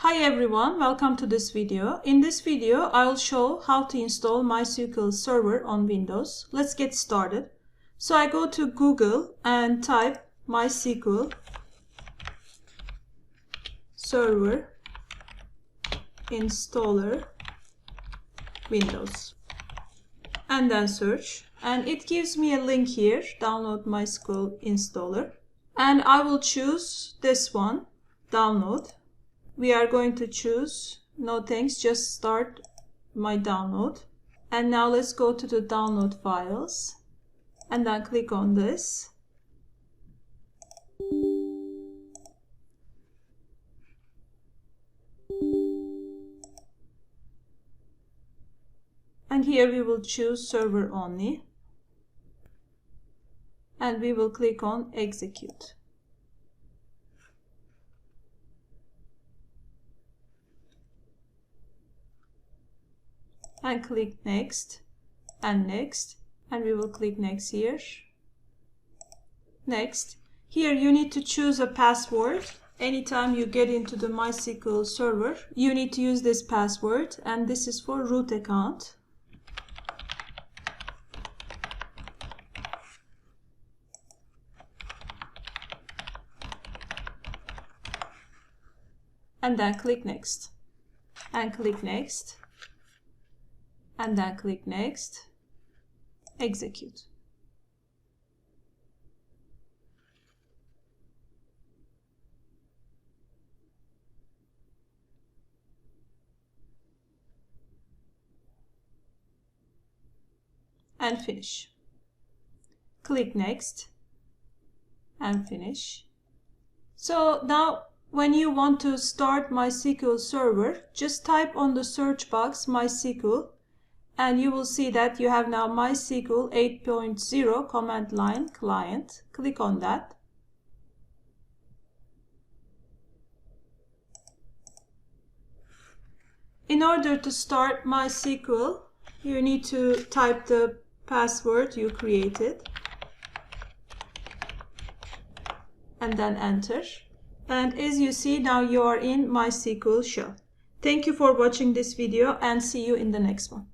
Hi everyone, welcome to this video. In this video, I'll show how to install MySQL Server on Windows. Let's get started. So I go to Google and type MySQL Server Installer Windows and then search, and it gives me a link here, download MySQL installer, and I will choose this one, download. We are going to choose no thanks, just start my download. And now let's go to the download files and then click on this. And here we will choose server only and we will click on execute. And click next and next, and we will click next here. Next. Here you need to choose a password. Anytime you get into the MySQL server, you need to use this password, and this is for root account. And then click next and click next. And then click next, execute. And finish. Click next and finish. So now when you want to start MySQL server, just type on the search box MySQL, and you will see that you have now MySQL 8.0 command line client. Click on that. In order to start MySQL, you need to type the password you created and then enter. And as you see, now you are in MySQL shell. Thank you for watching this video and see you in the next one.